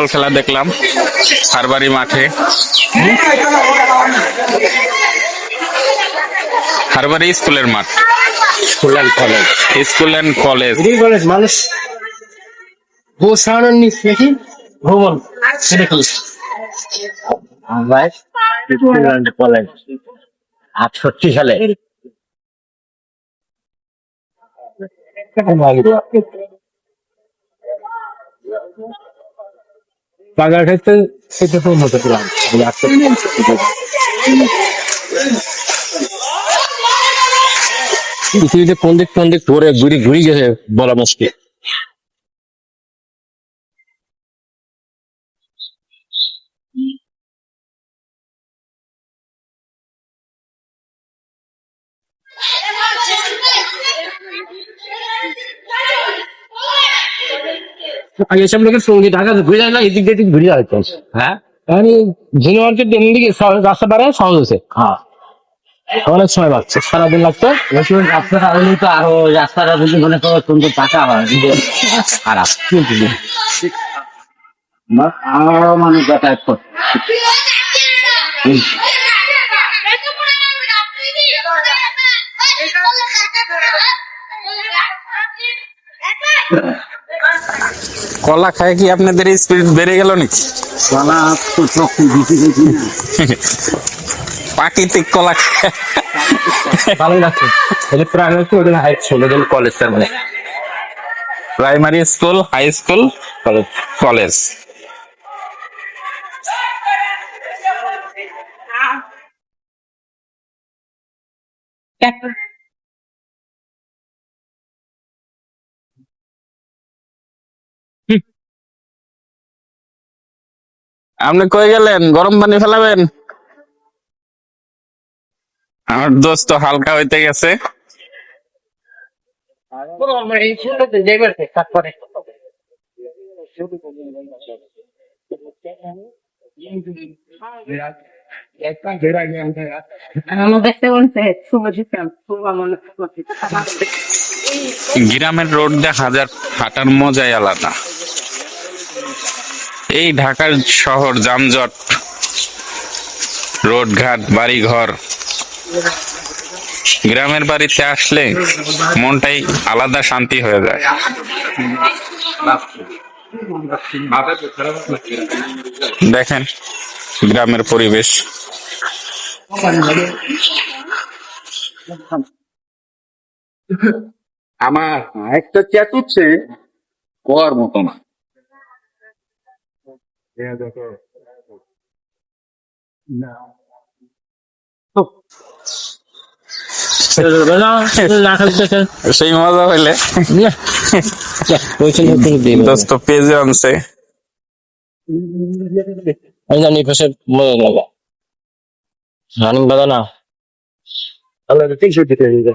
খেলা দেখলাম হারবাড়ি মাঠে। হারবাড়ি স্কুলের মাঠ, school and college. School and college. Degree college মানুষ বসানোর নাকি ভ্রমণ সেটা কলেজ। আমরা স্কুল অ্যান্ড কলেজ 68 সালে বাগেরহাটে সেটা তো উন্নত ছিলাম। পৃথিবীতে কোন দিক ঘুরে ঘুরে গেছে বলা মুশকিল। আগে সব লোকের সঙ্গী ঢাকা ঘুরে যায় না, এদিক দিয়ে ঘুরে যায়। হ্যাঁ, আমি ঝিনো মার্কেট দিকে রাস্তা পাড়ায় সহজ হয়েছে। হ্যাঁ, অনেক সময় লাগছে, সারাদিন লাগতো। রাস্তাটা হলে তো আরো রাস্তাটা যদি মনে করো সুন্দর টাকা হয়, খারাপ আরো মানুষ যাতায়াত করছে। কলা খায় কি আপনাদের স্পিরিট বেড়ে গেল নাকি? কলা তো শক্তি দিতে গেছি না, প্রাকৃতিক কলা খায় ভালোই লাগছে। কলেজটার মানে primary school, high school, college. আপনি কই গেলেন? গরম পানি ফেলাবেন? আমার দোস্ত হালকা হইতে গেছে। গ্রামের রোড দেখা হাঁটার মজাই আলাদা। এই ঢাকার শহর যানজট, রোড ঘাট, বাড়ি ঘর। গ্রামের বাড়িতে আসলে মনটাই আলাদা শান্তি হয়ে যায়। দেখেন গ্রামের পরিবেশ। আমার একটা চেতুচ্ছে কর মতো না। সেই মজা হইলে দোস্ত পেজে আনছে। আমি জানি পাশে মজা লাগা রানিং বাদা না আল্লাহ 300 দিতে দিতে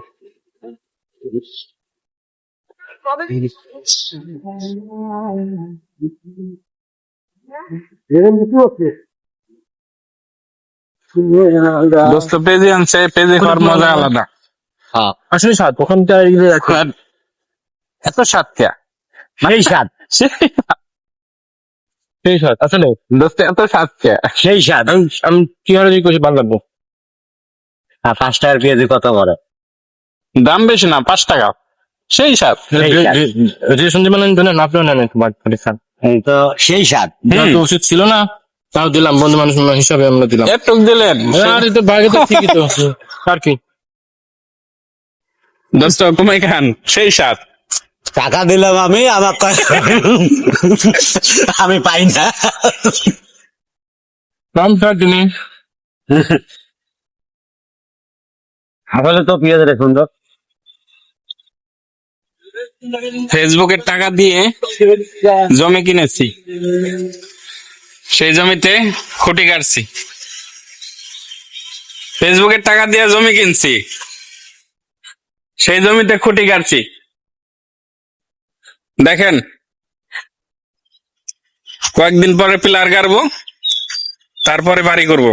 দোস্ত পেজে আনছে, পেজে খাওয়ার মজা আলাদা। আসলে স্বাদ ওখানটা এত স্বাদ কে? সেই স্বাদ সেই স্বাদ আসলে দোস্ত এত স্বাদ কে? সেই স্বাদ আমি কি হারে করছি ভালো লাগবো। 5 টাকার পেঁয়াজি কত বড় দাম বেশি না, 5 টাকা, সেই স্বাদ। যে শুনতে মানে আপনার নেন তোমার খান তো সেই স্বাদ তো ওষুধ ছিল না, তাও দিলাম বন্ধু মানুষ হিসাবে আমরা দিলাম। একটু দিলেন আর তো বাগে তো ঠিকই তো আর কি দোস্ত কমাই খান, সেই স্বাদ। টাকা দিলাম আমি, আমার আমি পাই না কম স্বাদ জিনিস। আসলে তো পেঁয়াজ রে সুন্দর। ফেসবুকের টাকা দিয়ে জমি কিনেছি, সেই জমিতে খুঁটি কাটছি। ফেসবুকের টাকা দিয়ে জমি কিনছি, সেই জমিতে খুঁটি কাটছি। দেখেন কয়েকদিন পরে পিলার গাড়বো, তারপরে বাড়ি করব।